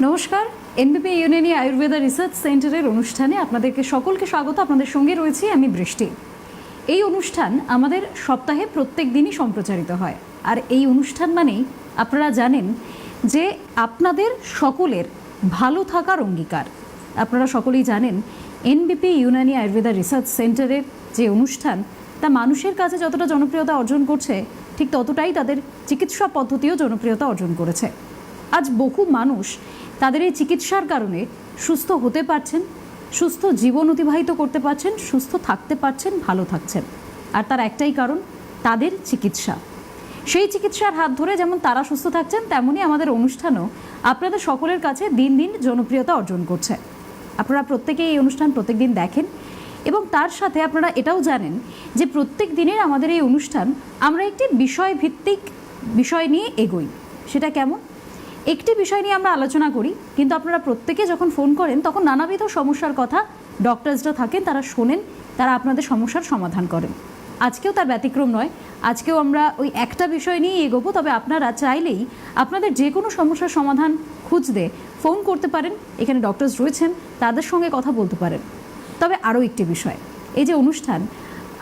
নমস্কার, এনবিপি ইউনানি আয়ুর্বেদা রিসার্চ সেন্টারের অনুষ্ঠানে আপনাদেরকে সকলকে স্বাগত। আপনাদের সঙ্গে রয়েছি আমি বৃষ্টি। এই অনুষ্ঠান আমাদের সপ্তাহে প্রত্যেক দিনই সম্প্রচারিত হয়, আর এই অনুষ্ঠান মানেই আপনারা জানেন যে আপনাদের সকলের ভালো থাকার অঙ্গীকার। আপনারা সকলেই জানেন এনবিপি ইউনানি আয়ুর্বেদা রিসার্চ সেন্টারের যে অনুষ্ঠান তা মানুষের কাছে যতটা জনপ্রিয়তা অর্জন করছে, ঠিক ততটাই তাদের চিকিৎসা পদ্ধতিও জনপ্রিয়তা অর্জন করেছে। আজ বহু মানুষ তাদের এই চিকিৎসার কারণে সুস্থ হতে পারছেন, সুস্থ জীবন অতিবাহিত করতে পারছেন, সুস্থ থাকতে পারছেন, ভালো থাকছেন। আর তার একটাই কারণ, তাদের চিকিৎসা। সেই চিকিৎসার হাত ধরে যেমন তারা সুস্থ থাকছেন, তেমনই আমাদের অনুষ্ঠানও আপনাদের সকলের কাছে দিন দিন জনপ্রিয়তা অর্জন করছে। আপনারা প্রত্যেকেই এই অনুষ্ঠান প্রত্যেক দিন দেখেন এবং তার সাথে আপনারা এটাও জানেন যে প্রত্যেক দিনের আমাদের এই অনুষ্ঠান আমরা একটি বিষয়ভিত্তিক বিষয় নিয়ে এগোই। সেটা কেমন? একটি বিষয় নিয়ে আমরা আলোচনা করি, কিন্তু আপনারা প্রত্যেকে যখন ফোন করেন তখন নানাবিধ সমস্যার কথা ডক্টরসরা থাকেন, তারা শোনেন, তারা আপনাদের সমস্যার সমাধান করেন। আজকেও তার ব্যতিক্রম নয়। আজকেও আমরা ওই একটা বিষয় নিয়ে এগোবো, তবে আপনারা চাইলেই আপনাদের যে কোনো সমস্যার সমাধান খুঁজতে ফোন করতে পারেন। এখানে ডক্টরস রয়েছেন, তাদের সঙ্গে কথা বলতে পারেন। তবে আরও একটি বিষয়, এই যে অনুষ্ঠান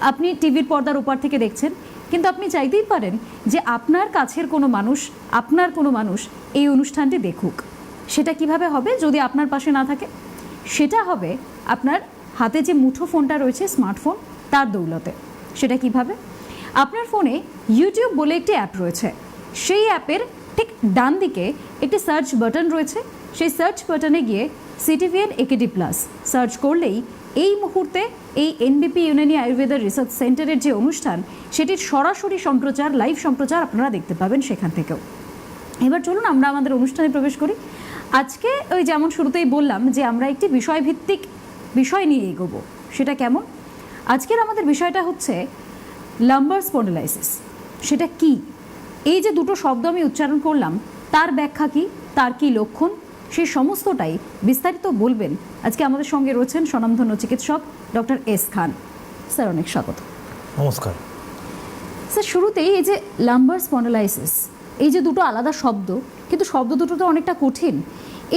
আপনি টিভির পর্দার ওপার থেকে দেখছেন, কিন্তু আপনি চাইতেই পারেন যে আপনার কাছের কোনো মানুষ, আপনার কোনো মানুষ এই অনুষ্ঠানটি দেখুক। সেটা কিভাবে হবে যদি আপনার পাশে না থাকে? সেটা হবে আপনার হাতে যে মুঠো ফোনটা রয়েছে, স্মার্টফোন, তার দৌলতে। সেটা কিভাবে? আপনার ফোনে ইউটিউব বলে একটি অ্যাপ রয়েছে। সেই অ্যাপের ঠিক ডান দিকে একটি সার্চ বাটন রয়েছে। সেই সার্চ বাটনে গিয়ে সিটিভিএন একেডি প্লাস সার্চ করলেই এই মুহূর্তে এই এনবিপি ইউনানি আয়ুর্বেদা রিসার্চ সেন্টারের যে অনুষ্ঠান, সেটির সরাসরি সম্প্রচার, লাইভ সম্প্রচার আপনারা দেখতে পাবেন সেখান থেকেও। এবার চলুন আমরা আমাদের অনুষ্ঠানে প্রবেশ করি। আজকে ওই যেমন শুরুতেই বললাম যে আমরা একটি বিষয়ভিত্তিক বিষয় নিয়ে এগোবো। সেটা কেমন? আজকের আমাদের বিষয়টা হচ্ছে লাম্বার স্পন্ডিলাইসিস। সেটা কি? এই যে দুটো শব্দ আমি উচ্চারণ করলাম, তার ব্যাখ্যা কি, তার কি লক্ষণ, সেই সমস্তটাই বিস্তারিত বলবেন আজকে আমাদের সঙ্গে রয়েছেন স্বনামধন্য চিকিৎসক ডক্টর এস খান। স্যার, অনেক স্বাগত। নমস্কার স্যার, শুরুতেই এই যে লাম্বার স্পন্ডিলাইসিস, এই যে দুটো আলাদা শব্দ, কিন্তু শব্দ দুটো তো অনেকটা কঠিন।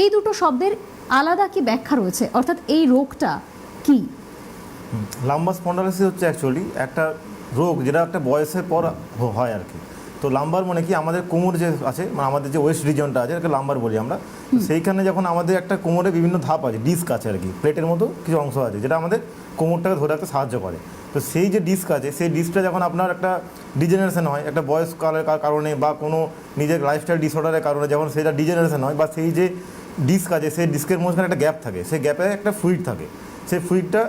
এই দুটো শব্দের আলাদা কি ব্যাখ্যা রয়েছে, অর্থাৎ এই রোগটা কি? লাম্বার স্পন্ডালাইসিস হচ্ছে অ্যাকচুয়ালি একটা রোগ যেটা একটা বয়সের পর হয় আর কি। তো লাম্বার মানে কি, আমাদের কোমর যে আছে, মানে আমাদের যে ওয়েস্ট রিজনটা আছে, এটাকে লাম্বার বলি আমরা। তো সেইখানে যখন আমাদের একটা কোমরে বিভিন্ন ধাপ আছে, ডিস্ক আছে আর কি, প্লেটের মতো কিছু অংশ আছে যেটা আমাদের কোমরটাকে ধরে রাখতে সাহায্য করে। তো সেই যে ডিস্ক আছে, সেই ডিস্কটা যখন আপনার একটা ডিজেনারেশন হয়, একটা বয়সকালের কারণে বা কোনো নিজের লাইফস্টাইল ডিসঅর্ডারের কারণে যখন সেটা ডিজেনারেশন হয়, বা সেই যে ডিস্ক আছে সেই ডিস্কের মধ্যে একটা গ্যাপ থাকে, সেই গ্যাপে একটা ফ্লুইড থাকে। সেই ফ্লুইডটা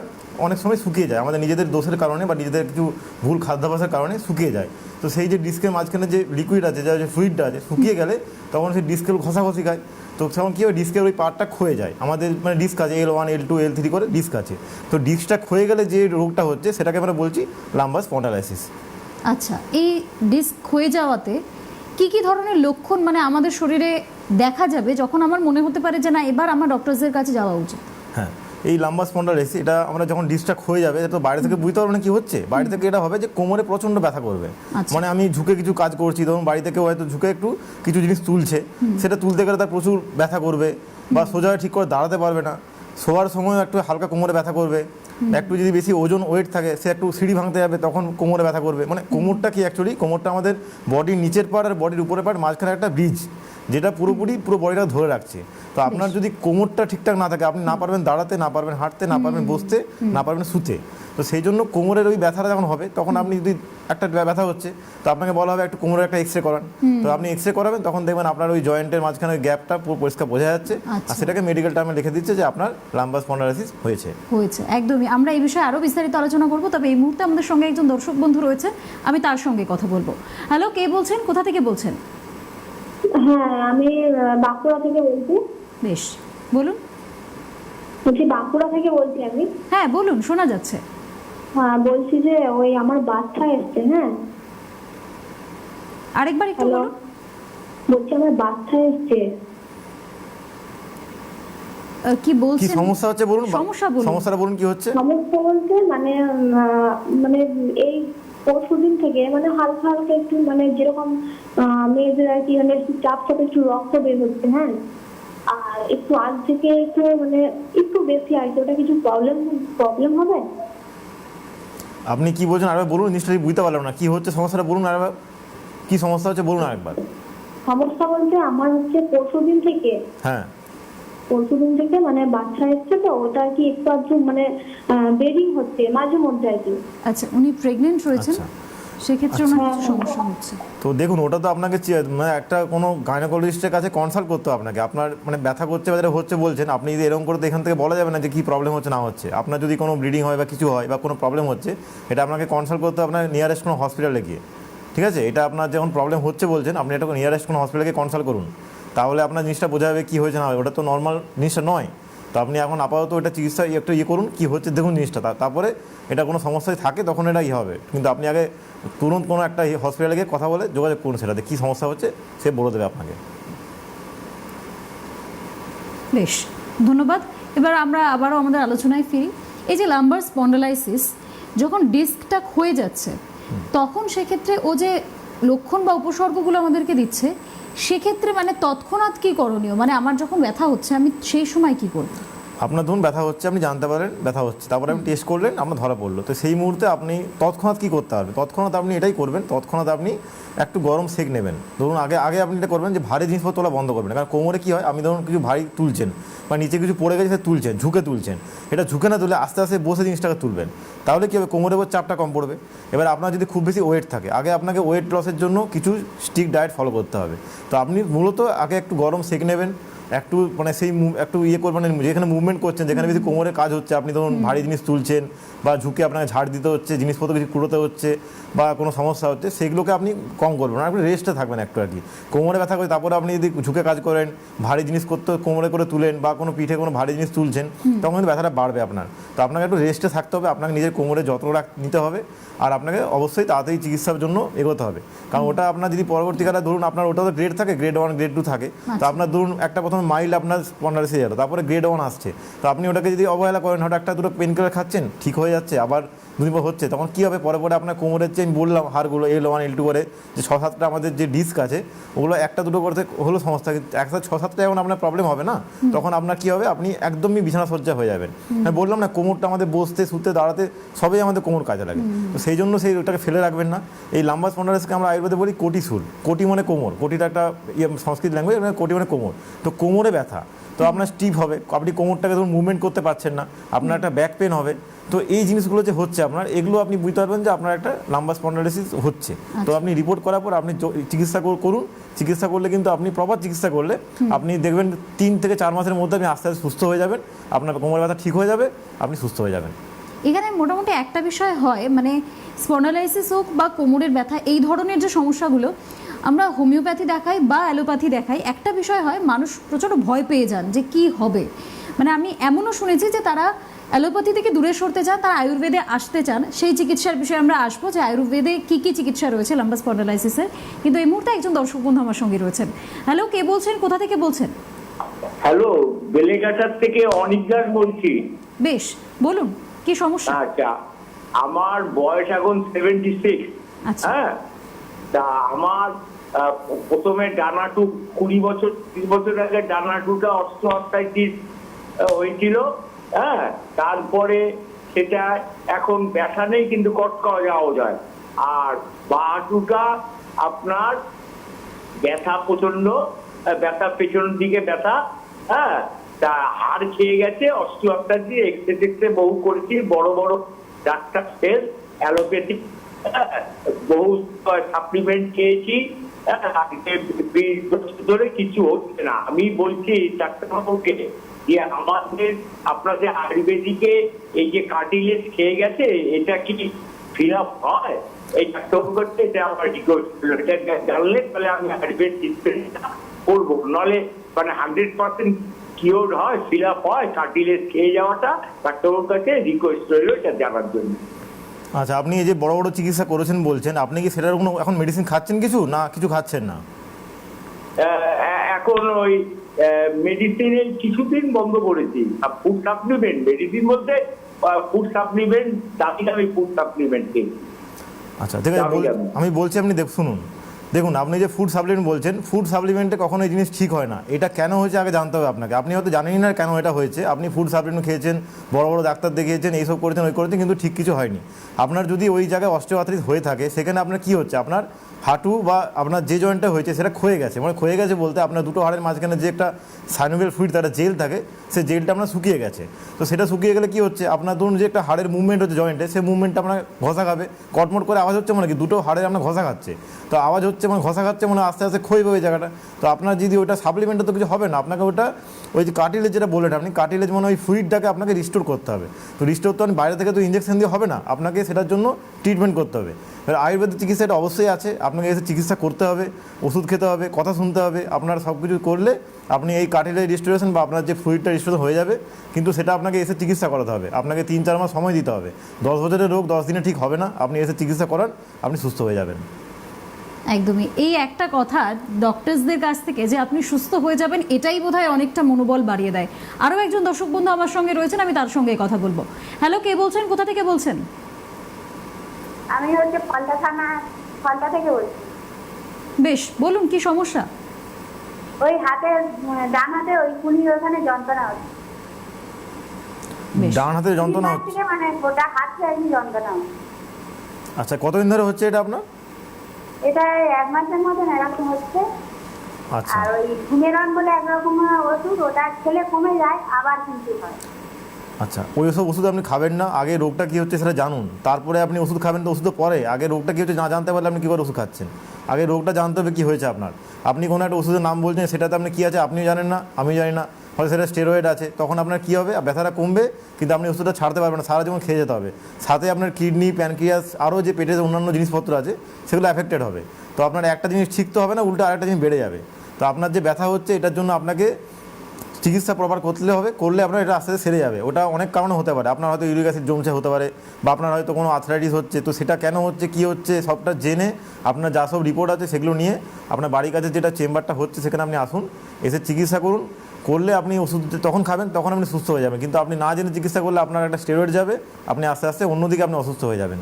অনেক সময় শুকিয়ে যায়, আমাদের নিজেদের দোষের কারণে বা নিজেদের কিছু ভুল খাদ্যাভ্যাসের কারণে শুকিয়ে যায়। তো সেই যে ডিস্কের মাঝখানে যে লিকুইড আছে, যে ফ্লুইডটা আছে, শুকিয়ে গেলে তখন সেই ডিস্কের ঘষাঘষি খায়। তো তখন কী হয়, ডিস্কের ওই পার্টটা ক্ষয়ে যায়। আমাদের মানে ডিস্ক আছে L1, L2, L3 করে ডিস্ক আছে। তো ডিস্কটা ক্ষয়ে গেলে যে রোগটা হচ্ছে সেটাকে আমরা বলছি লাম্বার স্পন্ডালাইসিস। আচ্ছা, এই ডিস্ক ক্ষয়ে যাওয়াতে কি কি ধরনের লক্ষণ মানে আমাদের শরীরে দেখা যাবে যখন আমার মনে হতে পারে যে না, এবার আমার ডক্টরসদের কাছে যাওয়া উচিত? হ্যাঁ, এই লাম্বার স্পন্ডালাইসিস এটা আমরা যখন ডিস্কটা ক্ষয়ে যাবে, তো বাইরে থেকে বুঝতে পারবো না কি হচ্ছে। বাইরে থেকে এটা হবে যে কোমরে প্রচণ্ড ব্যথা করবে। মানে আমি ঝুঁকে কিছু কাজ করছি, ধরুন বাড়ি থেকে হয়তো ঝুঁকে একটু কিছু জিনিস তুলছে, সেটা তুলতে গেলে তার প্রচুর ব্যথা করবে, বা সোজা ঠিক করে দাঁড়াতে পারবে না। শোয়ার সময় একটু হালকা কোমরে ব্যথা করবে। একটু যদি বেশি ওজন ওয়েট থাকে, সে একটু সিঁড়ি ভাঙতে যাবে, তখন কোমরে ব্যথা করবে। মানে কোমরটা কি অ্যাকচুয়ালি, কোমরটা আমাদের বডির নিচের পার্ট আর বডির উপরের পার্ট মাঝখানে একটা ব্রিজ, যেটা পুরো বডিটা ধরে রাখছে। তো আপনার যদি কোমরটা ঠিকঠাক না থাকে, আপনি না পারবেন দাঁড়াতে, না পারবেন হাঁটতে, না পারবেন বসতে, না পারবেন শুতে। তো সেই জন্য কোমরের ওই ব্যথাটা যখন হবে, তখন আপনি যদি একটা ব্যথা হচ্ছে, তো আপনাকে বলা হবে একটু কোমরের একটা এক্সরে করান। তো আপনি এক্সরে করাবেন, তখন দেখবেন আপনার ওই জয়েন্টের মাঝখানে গ্যাপটা পুরো পরিষ্কার বোঝা যাচ্ছে। আর সেটাকে মেডিকেল টার্মে লিখে দিচ্ছে যে আপনার লাম্বার স্পন্ডালাইসিস হয়েছে। একদমই। আমরা এই বিষয়ে আরও বিস্তারিত আলোচনা করবো, তবে এই মুহূর্তে আমাদের সঙ্গে একজন দর্শক বন্ধু রয়েছে, আমি তার সঙ্গে কথা বলবো। হ্যালো, কে বলছেন, কোথা থেকে বলছেন? হ্যাঁ, আমি বাঁকুড়া থেকে বলছি। বেশ, বলুন। বলছি বাঁকুড়া থেকে বলছি আমি। হ্যাঁ বলুন, শোনা যাচ্ছে। হ্যাঁ, বলছি যে ওই আমার বাচ্চা এসছে। হ্যাঁ, আরেকবার একটু বলুন। বলছি আমার বাচ্চা এসছে। কি বলছেন? কি সমস্যা হচ্ছে বলুন। সমস্যাটা বলুন কি হচ্ছে। সমস্যা বলতে মানে মানে এই পরশুদিন থেকে মানে হালকা হালকা একটু মানে যেরকম মেয়েদের আর কি, মানে একটু চাপ চাপ একটু রক্ত বের হচ্ছে। হ্যাঁ, আর আর একটু আগ থেকে একটু মানে একটু বেশি আছে, ওটা কিছু প্রবলেম হবে? আপনি কি বলছেন আরেকবার বলুন, নিশ্চয়ই বুঝতে পারলাম না কি হচ্ছে সমস্যাটা, বলুন আরেকবার কি সমস্যা হচ্ছে বলুন আরেকবার। সমস্যা বলতে আমার হচ্ছে পরশুদিন থেকে মানে বাচ্চা এসছে, তো ওটা আর কি একটু আধটু মানে ব্লিডিং হচ্ছে মাঝে মধ্যে আর কি। আচ্ছা, উনি প্রেগনেন্ট রয়েছেন, আচ্ছা। সেক্ষেত্রে ওনার কিছু সমস্যা হচ্ছে। তো দেখুন, ওটা তো আপনাকে মানে একটা কোনো গাইনোকোলজিস্টের কাছে কনসাল্ট করতে হবে আপনাকে। আপনার মানে ব্যথা করছে বা যেটা হচ্ছে বলছেন, আপনি যদি এরকম করে তো এখান থেকে বলা যাবে না যে কী প্রবলেম হচ্ছে না হচ্ছে। আপনার যদি কোনো ব্লিডিং হয় বা কিছু হয় বা কোনো প্রবলেম হচ্ছে, এটা আপনাকে কনসাল্ট করতে হবে আপনার নিয়ারেস্ট কোনো হসপিটালে গিয়ে। ঠিক আছে, এটা আপনার যখন প্রবলেম হচ্ছে বলছেন, আপনি এটা নিয়ারেস্ট কোনো হসপিটালকে কনসাল্ট করুন, তাহলে আপনার জিনিসটা বোঝা যাবে কী হয়েছে না হয়। ওটা তো নর্মাল জিনিসটা নয়। তো আপনি এখন আপাতত এটা চিকিৎসা একটু করুন, কী হচ্ছে দেখুন জিনিসটা, তারপরে এটা কোনো সমস্যায় থাকে তখন এটা হবে। কিন্তু আপনি আগে তুরন্ত কোনো একটা হসপিটালে গিয়ে কথা বলে যোগাযোগ করুন, সেটাতে কী সমস্যা হচ্ছে সে বলে দেবে আপনাকে। বেশ, ধন্যবাদ। এবার আমরা আবারও আমাদের আলোচনায় ফিরি। এই যে লাম্বার স্পন্ডালাইসিস যখন ডিস্কটা ক্ষয়ে যাচ্ছে, তখন সেক্ষেত্রে ও যে লক্ষণ বা উপসর্গগুলো আমাদেরকে দিচ্ছে, সেক্ষেত্রে মানে তৎক্ষণাৎ কি করণীয়? মানে আমার যখন ব্যথা হচ্ছে আমি সেই সময় কি করব? আপনার ধরুন ব্যথা হচ্ছে, আপনি জানতে পারেন ব্যথা হচ্ছে, তারপরে আপনি টেস্ট করলেন, আপনার ধরা পড়লো, তো সেই মুহূর্তে আপনি তৎক্ষণাৎ কী করতে হবে? তৎক্ষণাৎ আপনি এটাই করবেন, তৎক্ষণাৎ আপনি একটু গরম সেক নেবেন। ধরুন আগে আপনি এটা করবেন যে ভারী জিনিসপত্র তোলা বন্ধ করবেন। কারণ কোমরে কী হয়, আপনি ধরুন কিছু ভারী তুলছেন বা নিচে কিছু পড়ে গেছে তুলছেন, ঝুঁকে তুলছেন, এটা ঝুঁকে না তুলে আস্তে আস্তে বসে জিনিসটাকে তুলবেন, তাহলে কী হবে, কোমরের উপর চাপটা কম পড়বে। এবার আপনার যদি খুব বেশি ওয়েট থাকে, আগে আপনাকে ওয়েট লসের জন্য কিছু স্ট্রিক্ট ডায়েট ফলো করতে হবে। তো আপনি মূলত আগে একটু গরম সেক নেবেন, একটু মানে সেই একটু করবেন, যেখানে মুভমেন্ট করছেন, যেখানে বেশি কোমরে কাজ হচ্ছে, আপনি ধরুন ভারী জিনিস তুলছেন বা ঝুঁকে আপনাকে ঝাড় দিতে হচ্ছে, জিনিসপত্র কিছু কুড়োতে হচ্ছে বা কোনো সমস্যা হচ্ছে, সেগুলোকে আপনি কম করবেন, আপনি রেস্টে থাকবেন একটু আর কি। কোমরে ব্যথা করে তারপরে আপনি যদি ঝুঁকে কাজ করেন, ভারী জিনিস করতে কোমরে করে তুলেন বা কোনো পিঠে কোনো ভারী জিনিস তুলছেন, তখন কিন্তু ব্যথাটা বাড়বে আপনার। তো আপনাকে একটু রেস্টে থাকতে হবে, আপনাকে নিজের কোমরে যত্ন নিতে হবে, আর আপনাকে অবশ্যই তাড়াতাড়ি চিকিৎসার জন্য এগোতে হবে। কারণ ওটা আপনার যদি পরবর্তীকালে ধরুন আপনার ওটা তো গ্রেড থাকে, গ্রেড 1 গ্রেড 2 থাকে, তো আপনার ধরুন একটা প্রথমে মাইল্ড আপনার স্পন্ডালাইসিস গেল, তারপরে গ্রেড 1 আসছে, তো আপনি ওটাকে যদি অবহেলা করেন, হয়তো একটা দুটো পেন কিলার খাচ্ছেন, ঠিক হয়ে যাচ্ছে, আবার দুদিন পর হচ্ছে, তখন কী হবে, পরে আপনার কোমরের যে আমি বললাম হাড়গুলো L1 L2 করে যে 6-7টা আমাদের যে ডিস্ক আছে, ওগুলো একটা দুটো করতে হলো সমস্যা, একসাথে 6-7টা যখন আপনার প্রবলেম হবে না, তখন আপনার কী হবে, আপনি একদমই বিছানা সজ্জা হয়ে যাবেন। আমি বললাম না, কোমরটা আমাদের বসতে শুতে দাঁড়াতে সবই আমাদের কোমর কাজে লাগে, তো সেই জন্য ওটাকে ফেলে রাখবেন না। এই লাম্বার স্পন্ডালাইসিসকে আমরা আয়ুর্বেদে বলি কোটিসুল। কোটি মানে কোমর, কোটিটা একটা সংস্কৃত ল্যাঙ্গুয়েজ, কোটি মানে কোমর। তো কোমরে ব্যথা, তো আপনার স্টিফ হবে, আপনি কোমরটাকে ধরুন মুভমেন্ট করতে পারছেন না, আপনার একটা ব্যাক পেন হবে। তো এই জিনিসগুলো যে হচ্ছে আপনার, এগুলো আপনি বুঝতে পারবেন যে আপনার একটা লাম্বার স্পন্ডালাইসিস হচ্ছে। তো আপনি রিপোর্ট করার পর আপনি চিকিৎসা করুন। চিকিৎসা করলে কিন্তু আপনি প্রপার চিকিৎসা করলে আপনি দেখবেন 3 থেকে 4 মাসের মধ্যে আপনি আস্তে আস্তে সুস্থ হয়ে যাবেন, আপনার কোমরের ব্যথা ঠিক হয়ে যাবে, আপনি সুস্থ হয়ে যাবেন। এখানে মোটামুটি একটা বিষয় হয়, মানে স্পন্ডালাইসিস হোক বা কোমরের ব্যথা, এই ধরনের যে সমস্যাগুলো আমরা হোমিওপ্যাথি দেখাই বা অ্যালোপ্যাথি দেখাই, একটা বিষয় হয়, মানুষ প্রচণ্ড ভয় পেয়ে যান যে কি হবে। মানে আমি এমনও শুনেছি যে তারা অ্যালোপ্যাথি থেকে দূরে সরতে চান, তারা আয়ুর্বেদে আসতে চান। সেই চিকিৎসার বিষয়ে আমরা আসবো যে আয়ুর্বেদে কী কী চিকিৎসা রয়েছে লাম্বার স্পন্ডালাইসিসের। কিন্তু এই মুহূর্তে একজন দর্শক বন্ধু আমার সঙ্গে রয়েছেন। হ্যালো, কে বলছেন, কোথা থেকে বলছেন? হ্যালো, বেলেঘাটার থেকে অনিক দাস বলছি। বেশ, বলুন কি সমস্যা? আচ্ছা, আমার বয়স এখন 76। আচ্ছা। হ্যাঁ, তা আমার প্রথমে ডানাটু 20 বছর আগে ডানাটুটা অস্টিওআর্থ্রাইটিস হয়েছিল। হ্যাঁ, তারপরে সেটা এখন ব্যথা নেই, কিন্তু কটকা যাওয়া যায়। আর বাহাটুটা আপনার ব্যথা প্রচন্ড, ব্যথা পেছনের দিকে ব্যথা। হ্যাঁ, তা হাড় খেয়ে গেছে, অস্টিওআর্থ্রাইটিস, এক্সরে বহু করেছি, বড় বড় ডাক্তার ফেল, অ্যালোপ্যাথিক বহু সাপ্লিমেন্ট খেয়েছি, 20 বছর ধরে কিছু হচ্ছে না। আমি বলছি ডাক্তারবাবুকে যে আমাদের আপনাদের আয়ুর্বেদিকে এই যে কার্টিলেজ খেয়ে গেছে, এটা কি ফিল আপ হয়? এই ডাক্তারবাবু করতে এটা আমার রিকোয়েস্ট, জানলে তাহলে আমি আয়ুর্বেদ ট্রিটমেন্টটা করবো, নাহলে মানে 100% কিওর হয়, ফিল আপ হয় কার্টিলেজ খেয়ে যাওয়াটা। ডাক্তারবাবুর কাছে রিকোয়েস্ট রইল এটা জানার জন্য। আচ্ছা, আপনি এই যে বড় বড় চিকিৎসা করেছেন বলছেন, আপনি কি সেটার কোনো এখন মেডিসিন খাচ্ছেন কিছু, না কিছু খাচ্ছেন না? এখন ওই মেডিসিনের কিছুদিন বন্ধ করেছি। ফুড সাপ্লিমেন্ট, মেডিসিন বলতে ফুড সাপ্লিমেন্ট, দামি দামি ফুড সাপ্লিমেন্ট খেয়েছি। আচ্ছা, ঠিক আছে, আমি বলছি, আপনি শুনুন। দেখুন, আপনি যে ফুড সাপ্লিমেন্ট বলছেন, ফুড সাপ্লিমেন্টে কখনো এই জিনিস ঠিক হয় না। এটা কেন হয়েছে আগে জানতে হবে আপনাকে। আপনি হয়তো জানেনই না কেন এটা হয়েছে। আপনি ফুড সাপ্লিমেন্ট খেয়েছেন, বড় বড় ডাক্তার দেখিয়েছেন, এইসব করেছেন, ওই করেছেন, কিন্তু ঠিক কিছু হয়নি। আপনার যদি ওই জায়গায় অস্টিওআর্থ্রাইটিস হয়ে থাকে, সেখানে আপনার কী হচ্ছে, আপনার হাঁটু বা আপনার যে জয়েন্টটা হয়েছে সেটা ক্ষয়ে গেছে। মানে ক্ষয়ে গেছে বলতে আপনার দুটো হাড়ের মাঝখানে যে একটা সাইনোভিয়াল ফ্লুইড, তার জেল থাকে, সেই জেলটা আপনার শুকিয়ে গেছে। তো সেটা শুকিয়ে গেলে কী হচ্ছে, আপনার ধরুন যে একটা হাড়ের মুভমেন্ট হচ্ছে জয়েন্টে, সেই মুভমেন্টটা আপনার ঘষা খাবে, কটমট করে আওয়াজ হচ্ছে, মানে কি দুটো হাড়ের আপনার ঘষা খাচ্ছে। তো আওয়াজ হচ্ছে মানে ঘষা খাচ্ছে, মানে আস্তে আস্তে ক্ষয়ে ওই জায়গাটা। তো আপনার যদি ওইটা সাপ্লিমেন্টে তো কিছু হবে না, আপনাকে ওটা ওই যে কার্টিলেজ যেটা বললেন আপনি, কার্টিলেজ মানে ওই ফ্লুইডটাকে আপনাকে রিস্টোর করতে হবে। তো রিস্টোর তো বাইরে থেকে তো ইঞ্জেকশন দিয়ে হবে না, আপনাকে সেটার জন্য ট্রিটমেন্ট করতে হবে। এবার আয়ুর্বেদিক চিকিৎসা এটা অবশ্যই আছে, আপনাকে এসে চিকিৎসা করতে হবে, ওষুধ খেতে হবে, কথা শুনতে হবে। আপনার সব কিছু করলে আপনি এই কার্টিলেজ রিস্টোরেশন বা আপনার যে ফ্লুইডটা রিস্টোরেশন হয়ে যাবে, কিন্তু সেটা আপনাকে এসে চিকিৎসা করাতে হবে। আপনাকে 3-4 মাস সময় দিতে হবে। 10 বছরের রোগ 10 দিনে ঠিক হবে না। আপনি এসে চিকিৎসা করান, আপনি সুস্থ হয়ে যাবেন। একদমই। এই একটা কথা ডক্টরসদের কাছ থেকে যে আপনি সুস্থ হয়ে যাবেন, এটাই বোধহয় অনেকটা মনোবল বাড়িয়ে দেয়। আরও একজন দর্শক বন্ধু আমার সঙ্গে রয়েছেন, আমি তার সঙ্গে কথা বলবো। হ্যালো, কে বলছেন, কোথা থেকে বলছেন? আমি হচ্ছে ফলতা থেকে বলছি। বেশ, বলুন কি সমস্যা? ওই হাতের ডান হাতে ওই কুলির ওখানে যন্ত্রণা হচ্ছে। বেশ। ডান হাতে যন্ত্রণা তিন মাস হচ্ছে? থেকে মানে গোটা হাত একই যন্ত্রণা হচ্ছে। আচ্ছা, কতদিন ধরে হচ্ছে এটা আপনার? এটা 1 মাসের মতন এরকম হচ্ছে। আচ্ছা আর ওই ঘুমেরন বলে একরকম ওষুধ, ওটা খেলে কমে যায়, আবার কিন্তু হয়। আচ্ছা, ওই সব ওষুধ আপনি খাবেন না। আগে রোগটা কী হচ্ছে সেটা জানুন, তারপরে আপনি ওষুধ খাবেন। তো ওষুধ পরে, আগে রোগটা কী হচ্ছে না জানতে পারলে আপনি কী করে ওষুধ খাচ্ছেন? আগে রোগটা জানতে হবে কী হয়েছে আপনার। আপনি কোনো একটা ওষুধের নাম বলছেন, সেটাতে আপনি কী আছে আপনিও জানেন না, আমি জানি না, হয়তো সেটা স্টেরয়েড আছে। তখন আপনার কী হবে, ব্যথাটা কমবে, কিন্তু আপনি ওষুধটা ছাড়তে পারবেন না, সারা জীবন খেয়ে যেতে হবে। সাথে আপনার কিডনি, প্যানক্রিয়াস, আরও যে পেটের অন্যান্য জিনিসপত্র আছে সেগুলো অ্যাফেক্টেড হবে। তো আপনার একটা জিনিস ঠিক তো হবে না, উল্টো আরেকটা জিনিস বেড়ে যাবে। তো আপনার যে ব্যথা হচ্ছে, এটার জন্য আপনাকে চিকিৎসা প্রপার করতে হবে। করলে আপনার এটা আস্তে আস্তে সেরে যাবে। ওটা অনেক কারণে হতে পারে। আপনার হয়তো ইউরিক অ্যাসিড জমছে হতে পারে, বা আপনার হয়তো কোনো আর্থ্রাইটিস হচ্ছে। তো সেটা কেন হচ্ছে, কী হচ্ছে, সবটা জেনে আপনার যা সব রিপোর্ট আছে সেগুলো নিয়ে আপনার বাড়ির কাছে যেটা চেম্বারটা হচ্ছে সেখানে আপনি আসুন, এসে চিকিৎসা করুন। করলে আপনি ওষুধ তখন খাবেন, তখন আপনি সুস্থ হয়ে যাবেন। কিন্তু আপনি না জেনে চিকিৎসা করলে আপনার একটা স্টেরয়েড যাবে, আপনি আস্তে আস্তে অন্যদিকে আপনি অসুস্থ হয়ে যাবেন।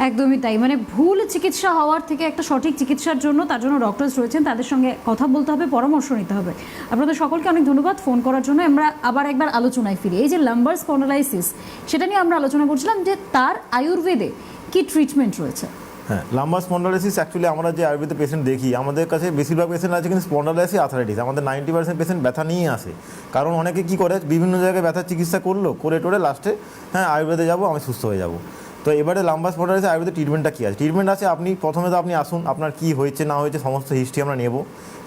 একদমই তাই। মানে ভুল চিকিৎসা হওয়ার থেকে একটা সঠিক চিকিৎসার জন্য, তার জন্য ডক্টরস রয়েছেন, তাদের সঙ্গে কথা বলতে হবে, পরামর্শ নিতে হবে। আপনাদের সকলকে অনেক ধন্যবাদ ফোন করার জন্য। আমরা আবার একবার আলোচনায় ফিরি। এই যে লাম্বার স্পন্ডালাইসিস, সেটা নিয়ে আমরা আলোচনা করছিলাম যে তার আয়ুর্বেদে কি ট্রিটমেন্ট রয়েছে। হ্যাঁ, লাম্বার স্পন্ডালাইসিস অ্যাকচুয়ালি আমরা যে আয়ুর্বেদের পেশেন্ট দেখি, আমাদের কাছে বেশিরভাগ পেশেন্ট আছে কিন্তু স্পন্ডালাইসিস আর্থ্রাইটিস। আমাদের 90% পেশেন্ট ব্যথা নিয়েই আসে। কারণ অনেকে কী করে, বিভিন্ন জায়গায় ব্যথার চিকিৎসা করলো, করে টোরে লাস্টে হ্যাঁ আয়ুর্বেদে যাবো, আমি সুস্থ হয়ে যাবো। তো এবারে লাম্বার স্পন্ডালাইসিস আয়ুর্বেদের ট্রিটমেন্টটা কী আছে? ট্রিটমেন্ট আছে, আপনি প্রথমে তো আপনি আসুন, আপনার কী হয়েছে না হয়েছে সমস্ত হিস্ট্রি আমরা নেব।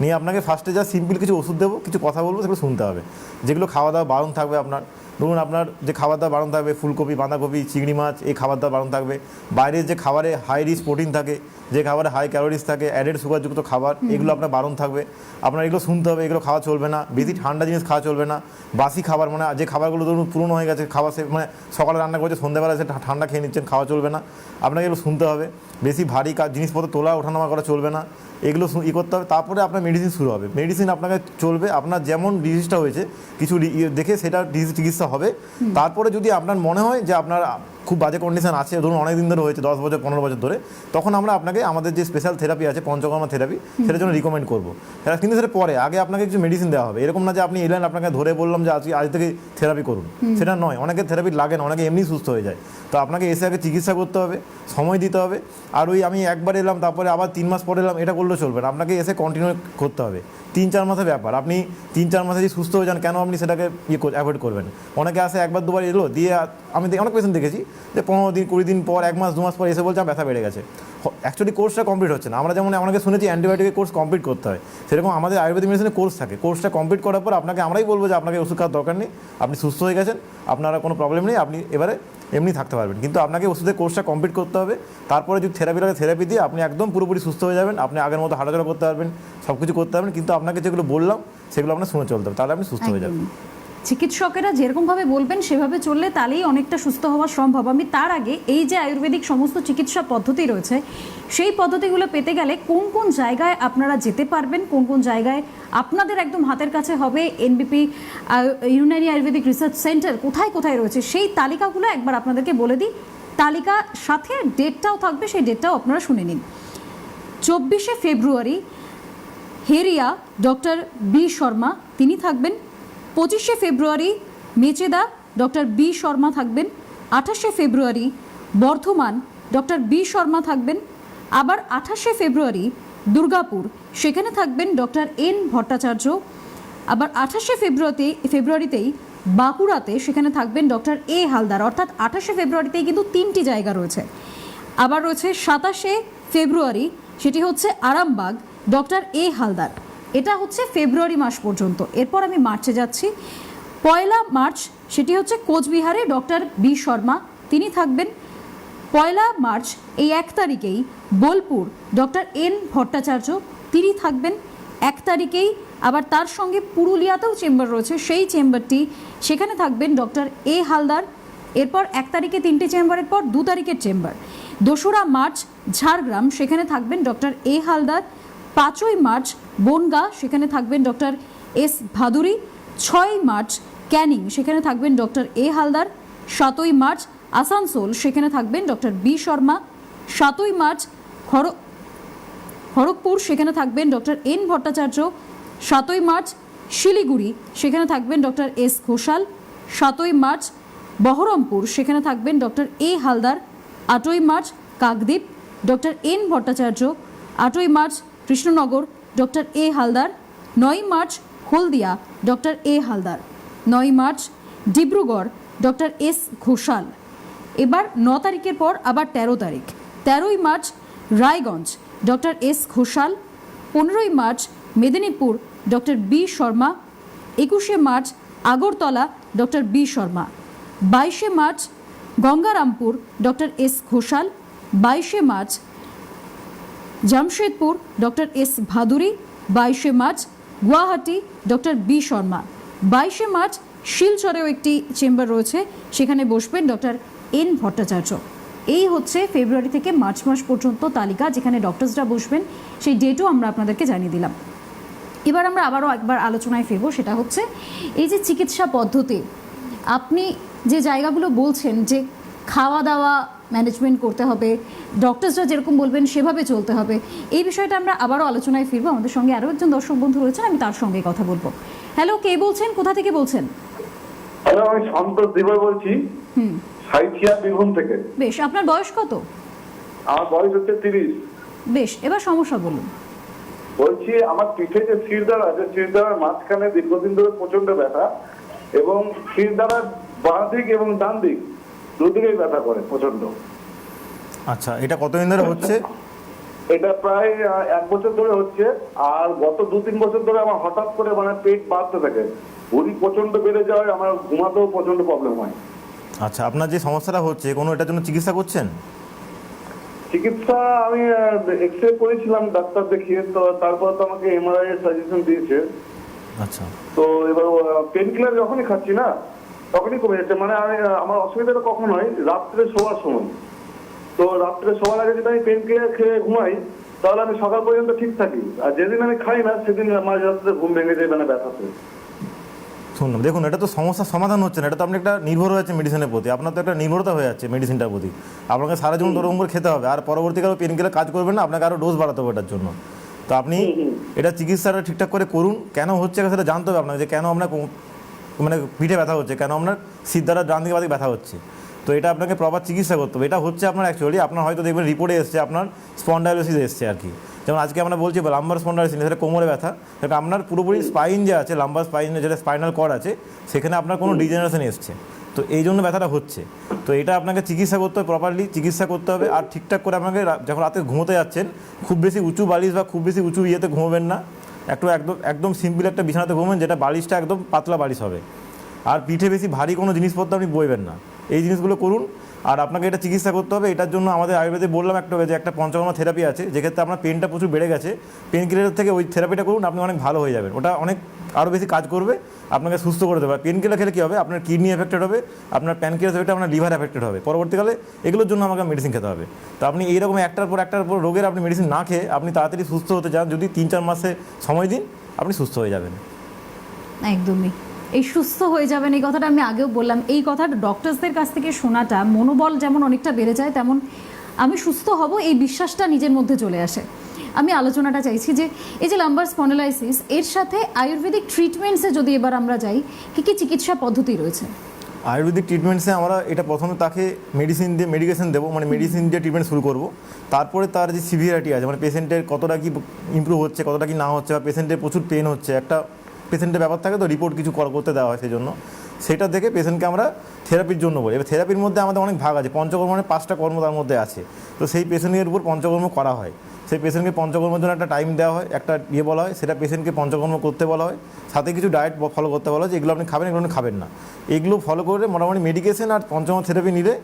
নিয়ে আপনাকে ফার্স্টে যা সিম্পল কিছু ওষুধ দেবো, কিছু কথা বলবো, সেগুলো শুনতে হবে। যেগুলো খাওয়া দাওয়া বারণ থাকবে আপনার, ধরুন আপনার যে খাবার দাবার বারণ থাকবে, ফুলকপি, বাঁধাকপি, চিংড়ি মাছ, এই খাবার দাবার বারণ থাকবে। বাইরের যে খাবারে হাই রিচ প্রোটিন থাকে, যে খাবারে হাই ক্যালোরিজ থাকে, অ্যাডেড সুগারযুক্ত খাবার, এগুলো আপনার বারণ থাকবে। আপনার এগুলো শুনতে হবে, এগুলো খাওয়া চলবে না। বেশি ঠান্ডা জিনিস খাওয়া চলবে না। বাসি খাবার, মানে যে খাবারগুলো ধরুন পুরনো হয়ে গেছে, খাবার সে মানে সকালে রান্না করেছে, সন্ধ্যাবেলা সে ঠান্ডা খেয়ে নিচ্ছেন, খাওয়া চলবে না। আপনাকে এগুলো শুনতে হবে। বেশি ভারী জিনিসপত্র তোলা ওঠানামা করা চলবে না, এগুলো করতে হবে। তারপরে আপনার মেডিসিন শুরু হবে। মেডিসিন আপনাকে চলবে, আপনার যেমন ডিজিজটা হয়েছে কিছু দেখে সেটা ডিজিজ চিকিৎসা হবে। তারপরে যদি আপনার মনে হয় যে আপনার খুব বাজে কন্ডিশন আছে, ধরুন অনেক দিন ধরে হয়েছে, 10 বছর 15 বছর ধরে, তখন আমরা আপনাকে আমাদের যে স্পেশাল থেরাপি আছে, পঞ্চকর্মা থেরাপি, সেটার জন্য রিকমেন্ড করবো। কিন্তু সেটা পরে, আগে আপনাকে কিছু মেডিসিন দেওয়া হবে। এরকম না যে আপনি এলেন, আপনাকে ধরে বললাম যে আজ থেকে থেরাপি করুন, সেটা নয়। অনেকের থেরাপি লাগে না, অনেকে এমনি সুস্থ হয়ে যায়। তো আপনাকে এসে আগে চিকিৎসা করতে হবে, সময় দিতে হবে। আর ওই আমি একবার এলাম তারপরে আবার 3 মাস পরে এলাম, এটা করলেও চলবে না। আপনাকে এসে কন্টিনিউ করতে হবে। 3-4 মাসের ব্যাপার। আপনি 3-4 মাসে যদি সুস্থ হয়ে যান, কেন আপনি সেটাকে অ্যাভয়েড করবেন? অনেকে আসে একবার দুবার এলো, দিয়ে আমি অনেক পেশেন্ট দেখেছি যে 15 দিন 20 দিন পর, 1 মাস 2 মাস পর এসে বলছে ব্যথা বেড়ে গেছে। অ্যাকচুয়ালি কোর্সটা কমপ্লিট হচ্ছে না। আমরা যেমন অনেকে শুনেছি অ্যান্টিবায়োটিকের কোর্স কমপ্লিট করতে হয়, সেরকম আমাদের আয়ুর্বেদিক মেডিসিনের কোর্স থাকে। কোর্সটা কমপ্লিট করার পর আপনাকে আমরাই বলবো যে আপনাকে ওষুধ খাওয়ার দরকার নেই, আপনি সুস্থ হয়ে গেছেন, আপনার কোনো প্রবলেম নেই, আপনি এবারে এমনি থাকতে পারবেন। কিন্তু আপনাকে ওষুধের কোর্সটা কমপ্লিট করতে হবে। তারপরে যদি থেরাপি লাগে, থেরাপি দিয়ে আপনি একদম পুরোপুরি সুস্থ হয়ে যাবেন। আপনি আগের মতো হাঁটাচলা করতে পারবেন, সব কিছু করতে পারবেন। কিন্তু আপনাকে যেগুলো বললাম সেগুলো আপনার শুনে চলতে হবে, তাহলে আপনি সুস্থ হয়ে যাবেন। চিকিৎসকেরা যেরকমভাবে বলবেন সেভাবে চললে তাহলেই অনেকটা সুস্থ হওয়া সম্ভব। আমি তার আগে এই যে আয়ুর্বেদিক সমস্ত চিকিৎসা পদ্ধতি রয়েছে, সেই পদ্ধতিগুলো পেতে গেলে কোন কোন জায়গায় আপনারা যেতে পারবেন, কোন কোন জায়গায় আপনাদের একদম হাতের কাছে হবে, এনবিপি ইউনানি আয়ুর্বেদিক রিসার্চ সেন্টার কোথায় কোথায় রয়েছে, সেই তালিকাগুলো একবার আপনাদেরকে বলে দিই, তালিকা সাথে ডেটটাও থাকবে, সেই ডেটটাও আপনারা শুনে নিন। 24শে ফেব্রুয়ারি হেরিয়া ডক্টর বি শর্মা তিনি থাকবেন। 25শে ফেব্রুয়ারি মেচেদা ডক্টর বি শর্মা থাকবেন। 28শে ফেব্রুয়ারি বর্ধমান ডক্টর বি শর্মা থাকবেন। আবার 28শে ফেব্রুয়ারি দুর্গাপুর, সেখানে থাকবেন ডক্টর এন ভট্টাচার্য। আবার 28শে ফেব্রুয়ারিতেই বাঁকুড়াতে সেখানে থাকবেন ডক্টর এ হালদার। অর্থাৎ 28শে ফেব্রুয়ারিতেই কিন্তু 3টি জায়গা রয়েছে। আবার রয়েছে 27শে ফেব্রুয়ারি, সেটি হচ্ছে আরামবাগ, ডক্টর এ হালদার। এটা হচ্ছে ফেব্রুয়ারি মাস পর্যন্ত। এরপর আমি মার্চে যাচ্ছি। 1 মার্চ সেটি হচ্ছে কোচবিহারে ডক্টর বি শর্মা, তিনি থাকবেন। 1 মার্চ এই 1 তারিখেই বোলপুর ডক্টর এন ভট্টাচার্য তিনি থাকবেন 1 তারিখেই। আবার তার সঙ্গে পুরুলিয়াতেও চেম্বার রয়েছে, সেই চেম্বারটি সেখানে থাকবেন ডক্টর এ হালদার। এরপর 1 তারিখে 3টে চেম্বারের পর 2 তারিখের চেম্বার। 2রা মার্চ ঝাড়গ্রাম, সেখানে থাকবেন ডক্টর এ হালদার। 5ই মার্চ বনগাঁ, সেখানে থাকবেন ডক্টর এস ভাদুরী। 6ই মার্চ ক্যানিং, সেখানে থাকবেন ডক্টর এ হালদার। 7ই মার্চ আসানসোল, সেখানে থাকবেন ডক্টর বি শর্মা। 7ই মার্চ খড়গপুর, সেখানে থাকবেন ডক্টর এন ভট্টাচার্য। 7ই মার্চ শিলিগুড়ি, সেখানে থাকবেন ডক্টর এস ঘোষাল। 7ই মার্চ বহরমপুর, সেখানে থাকবেন ডক্টর এ হালদার। 8ই March Kakdwip, doctor N Bhattacharya. 8ই March Krishnanagar, doctor A Haldar. 9ই March Haldia, doctor A Haldar. 9ই March Dibrugarh, doctor S Ghoshal. এবার 9 তারিখের পর আবার 13 তারিখ। 13ই March Raiganj, doctor S Ghoshal. 15ই March Medinipur, doctor B Sharma. 21শে March Agartala, doctor B Sharma. 22শে March Gangarampur, doctor S Ghoshal. 22শে March Jamshedpur, doctor S Bhaduri. 22শে March Guwahati, doctor B Sharma. 22শে মার্চ শিলচরেও একটি চেম্বার রয়েছে, সেখানে বসবেন ডক্টর এন ভট্টাচার্য। এই হচ্ছে ফেব্রুয়ারি থেকে মার্চ মাস পর্যন্ত তালিকা, যেখানে ডক্টরসরা বসবেন, সেই ডেটও আমরা আপনাদেরকে জানিয়ে দিলাম। এবার আমরা আবারও একবার আলোচনায় ফিরবো, সেটা হচ্ছে এই যে চিকিৎসা পদ্ধতি, আপনি যে জায়গাগুলো বলছেন যে খাওয়া দাওয়া ম্যানেজমেন্ট করতে হবে, ডক্টরসরা যেরকম বলবেন সেভাবে চলতে হবে, এই বিষয়টা আমরা আবারও আলোচনায় ফিরবো। আমাদের সঙ্গে আরও একজন দর্শক বন্ধু রয়েছেন, আমি তার সঙ্গে কথা বলবো। হ্যালো, কে বলছেন, কোথা থেকে বলছেন? হ্যালো, আমি সন্তোষ দিবই বলছি, সাইথিয়া বীরভূম থেকে। বেশ, আপনার বয়স কত? আমার বয়স হচ্ছে 30। বেশ, এবার সমস্যা বলুন। বলছি, আমার পিঠে যে শিরদাঁড়া আছে, শিরদাঁড়ার মাঝখানে দীর্ঘদিন ধরে প্রচন্ড ব্যথা, এবং শিরদাঁড়ার বাঁ দিক এবং ডান দিক দুদিকেই ব্যথা করে প্রচন্ড। আচ্ছা, এটা কতদিন ধরে হচ্ছে? এটা প্রায় 1 বছর ধরে হচ্ছে। আর গত 2-3 বছর ধরে আমার হঠাৎ করে মানে পেট বাড়তে থাকে, ভুঁড়ি প্রচন্ড বেড়ে যাওয়ায় আমার ঘুমাতেও প্রচন্ড প্রবলেম হয়। আচ্ছা, আপনার যে সমস্যাটা হচ্ছে, কোনো এটার জন্য চিকিৎসা করছেন? চিকিৎসা আমি এক্সরে করেছিলাম ডাক্তার দেখিয়ে, তো তারপর তো আমাকে এমআরআই এর সাজেশন দিয়েছে। আচ্ছা, তো এবার পেন কিলার যখনই খাচ্ছি না তখনই কমে যাচ্ছে। মানে আমি আমার অসুবিধাটা কখন হয়, রাত্রে শোয়ার সময়। তো রাত্রে শোয়ার আগে যদি আমি পেন কিলার খেয়ে ঘুমাই, তাহলে আমি সকাল পর্যন্ত ঠিক থাকি। আর যেদিন আমি খাই না, সেদিন মাঝ রাত্রে ঘুম ভেঙে যায়, মানে ব্যথাতে। শুনুন, দেখুন, এটা তো সমস্যার সমাধান হচ্ছে না, এটা তো আপনি একটা নির্ভর হয়ে যাচ্ছে মেডিসিনের প্রতি। আপনার তো একটা নির্ভরতা হয়ে যাচ্ছে মেডিসিনটার প্রতি। আপনাকে সারা জীবন ওরকম করে খেতে হবে, আর পরবর্তীকালে পেন কিলার কাজ করবে না, আপনাকে আরও ডোজ বাড়াতে হবে এটার জন্য। তো আপনি এটা চিকিৎসাটা ঠিকঠাক করে করুন। কেন হচ্ছে সেটা জানতে হবে আপনাকে, যে কেন আপনার মানে পিঠে ব্যথা হচ্ছে, কেন আপনার সিদ্ধারা ডান দিকে বাদিকে ব্যথা হচ্ছে। তো এটা আপনাকে প্রপার চিকিৎসা করতে হবে। এটা হচ্ছে আপনার অ্যাকচুয়ালি, আপনার হয়তো দেখবেন রিপোর্টে এসছে আপনার স্পন্ডাইলোসিস এসছে আর কি। যেমন আজকে আমরা বলছি লাম্বার স্পন্ডাইলোসিস, সেটা কোমরে ব্যথা, সেটা আপনার পুরোপুরি স্পাইন যে আছে, লাম্বার স্পাইন যেটা স্পাইনাল কর্ড আছে, সেখানে আপনার কোনো ডিজেনারেশন এসছে, তো এই জন্য ব্যথাটা হচ্ছে। তো এটা আপনাকে চিকিৎসা করতে হবে, প্রপারলি চিকিৎসা করতে হবে। আর ঠিকঠাক করে আপনাকে যখন রাতে ঘুমোতে যাচ্ছেন, খুব বেশি উঁচু বালিশ বা খুব বেশি উঁচু ইয়েতে ঘুমোবেন না। একদম সিম্পল একটা বিছানাতে ঘুমবেন, যেটা বালিশটা একদম পাতলা বালিশ হবে। আর পিঠে বেশি ভারী কোনো জিনিসপত্র আপনি বইবেন না, এই জিনিসগুলো করুন। আর আপনাকে এটা চিকিৎসা করতে হবে। এটার জন্য আমাদের আয়ুর্বেদে বললাম যে একটা পঞ্চকর্মা থেরাপি আছে, যেক্ষেত্রে আপনার পেনটা প্রচুর বেড়ে গেছে, পেন কিলারের থেকে ওই থেরাপিটা করুন, আপনি অনেক ভালো হয়ে যাবেন। ওটা অনেক আরও বেশি কাজ করবে, আপনাকে সুস্থ করে দেবে। পেন কিলার খেলে কী হবে, আপনার কিডনি এফেক্টেড হবে, আপনার প্যানক্রিয়াস এফেক্টেড, আপনার লিভার এফেক্টেড হবে। পরবর্তীকালে এগুলোর জন্য আমাকে মেডিসিন খেতে হবে। তো আপনি এইরকম একটার পর রোগের আপনি মেডিসিন না খেয়ে আপনি তাড়াতাড়ি সুস্থ হতে চান, যদি 3-4 মাসে সময় দিন, আপনি সুস্থ হয়ে যাবেন। একদমই। এই সুস্থ হয়ে যাবেন এই কথাটা আমি আগেও বললাম, এই কথাটা ডক্টরসদের কাছ থেকে শোনাটা মনোবল যেমন অনেকটা বেড়ে যায়, তেমন আমি সুস্থ হব এই বিশ্বাসটা নিজের মধ্যে চলে আসে। আমি আলোচনাটা চাইছি যে এই যে লাম্বার স্পন্ডালাইসিস এর সাথে আয়ুর্বেদিক ট্রিটমেন্টসে যদি এবার আমরা যাই, কী কী চিকিৎসা পদ্ধতি রয়েছে? আয়ুর্বেদিক ট্রিটমেন্টসে আমরা এটা প্রথমে তাকে মেডিকেশন দেবো, মানে মেডিসিন দিয়ে ট্রিটমেন্ট শুরু করব। তারপরে তার যে সিভিয়ারিটি আছে, মানে পেশেন্টের কতটা কি ইমপ্রুভ হচ্ছে, কতটা কি না হচ্ছে, বা পেশেন্টের প্রচুর পেন হচ্ছে, একটা পেশেন্টের ব্যাপার থাকে তো, রিপোর্ট কিছু করতে দেওয়া হয়, সেই জন্য সেটা দেখে পেশেন্টকে আমরা থেরাপির জন্য বলি। এবার থেরাপির মধ্যে আমাদের অনেক ভাগ আছে, পঞ্চকর্ম মানে 5টা কর্ম তার মধ্যে আছে। তো সেই পেশেন্টের উপর পঞ্চকর্ম করা হয়, সেই পেশেন্টকে পঞ্চকর্মের জন্য একটা টাইম দেওয়া হয়, একটা বলা হয়, সেটা পেশেন্টকে পঞ্চকর্ম করতে বলা হয়, সাথে কিছু ডায়েট ফলো করতে বলা হয় যে এগুলো আপনি খাবেন, এগুলো আপনি খাবেন না। এগুলো ফলো করে মোটামুটি মেডিকেশন আর পঞ্চকর্ম থেরাপি নিলে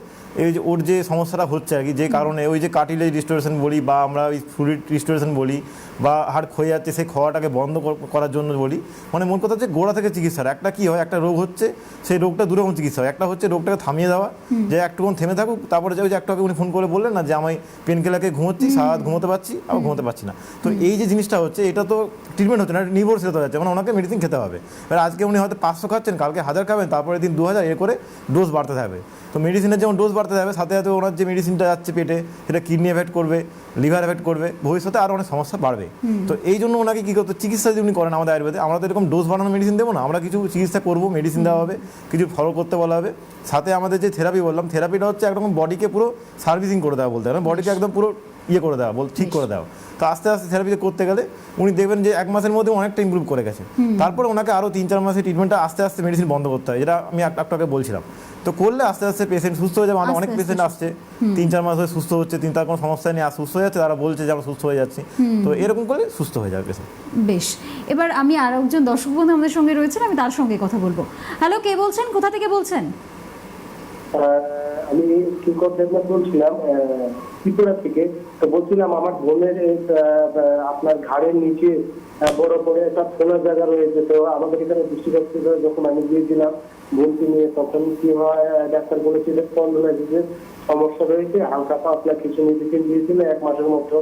এই যে ওর যে সমস্যাটা হচ্ছে আর কি, যে কারণে ওই যে কার্টিলেজ রিস্টোরেশন বলি, বা আমরা ওই ফ্লুইড রিস্টোরেশন বলি, বা হাড় ক্ষয়ে যাচ্ছে সেই ক্ষয়টাকে বন্ধ করার জন্য বলি, মানে মূল কথা হচ্ছে গোড়া থেকে চিকিৎসার। একটা কি হয়, একটা রোগ হচ্ছে, সেই রোগটা দুরকম চিকিৎসা হয়। একটা হচ্ছে রোগটাকে থামিয়ে দেওয়া, যে একটুক্ষণ থেমে থাকুক, তারপরে যে ওই যে একটু আগে উনি ফোন করে বললেন না যে আমি পেন কিলারকে ঘুমোচ্ছি, সারা রাত ঘুমোতে পারছি, আবার ঘুমোতে পারছি না। তো এই যে জিনিসটা হচ্ছে, এটা তো ট্রিটমেন্ট হচ্ছে না, নির্ভরশীলতা যাচ্ছে, মানে ওনাকে মেডিসিন খেতে হবে। এবার আজকে উনি হয়তো 500 খাচ্ছেন, কালকে 1000 খাবেন, তারপরে দিন 2000, এ করে ডোজ বাড়তে থাকবে। তো মেডিসিনের যেমন ডোজ বাড়তে থাকবে, সাথে সাথে ওনার যে মেডিসিনটা যাচ্ছে পেটে, সেটা কিডনি এফেক্ট করবে, লিভার এফেক্ট করবে, ভবিষ্যতে আরও অনেক সমস্যা বাড়বে। তো এই জন্য ওনাকে কী করতে, চিকিৎসা যদি উনি করেন আমাদের আয়ুর্বেদে, আমরা তো এরকম ডোজ বাড়ানো মেডিসিন দেবো না, আমরা কিছু চিকিৎসা করবো, মেডিসিন দেওয়া হবে, কিছু ফলো করতে বলা হবে। সাথে আমাদের যে থেরাপি বললাম, থেরাপিটা হচ্ছে একরকম বডিকে পুরো সার্ভিসিং করে দেওয়া বলতে হবে, বডিকে একদম পুরো করে দেওয়া, ঠিক করে দেওয়া। তো আস্তে আস্তে থেরাপিতে করতে গেলে উনি দেখবেন যে 1 মাসের মধ্যে অনেকটা ইমপ্রুভ করে গেছে। তারপরে ওনাকে আরও 3-4 মাসের ট্রিটমেন্টটা আস্তে আস্তে মেডিসিন বন্ধ করতে হয়, যেটা আমি একটাকে বলছিলাম। তো করলে আস্তে আস্তে পেশেন্ট সুস্থ হয়ে যাবে। অনেক পেশেন্ট আসছে 3-4 মাস হয়ে সুস্থ হচ্ছে, তার কোনো সমস্যা নেই, আর সুস্থ হয়ে যাচ্ছে, তারা বলছে যে আমরা সুস্থ হয়ে যাচ্ছি। তো এরকম করলে সুস্থ হয়ে যাবে পেশেন্ট। বেশ, এবার আমি আর একজন দর্শক বন্ধু আমাদের সঙ্গে রয়েছেন, আমি তার সঙ্গে কথা বলবো। হ্যালো, কে বলছেন, কোথা থেকে বলছেন? আমি কিঙ্কর দেবনাথ বলছিলাম ত্রিপুরা থেকে। তো বলছিলাম আমার বোনের আপনার ঘাড়ের নিচে বড় করে একটা ফোলার জায়গা রয়েছে। তো আমাদের এখানে দৃষ্টি হসপিটালে যখন আমি গিয়েছিলাম বোনকে নিয়ে, তখন কি হয়, ডাক্তার বলেছিল স্পন্ডালাইসিসের সমস্যা রয়েছে, হালকা পাতলা কিছু মেডিসিন দিয়েছিল 1 মাসের মতো।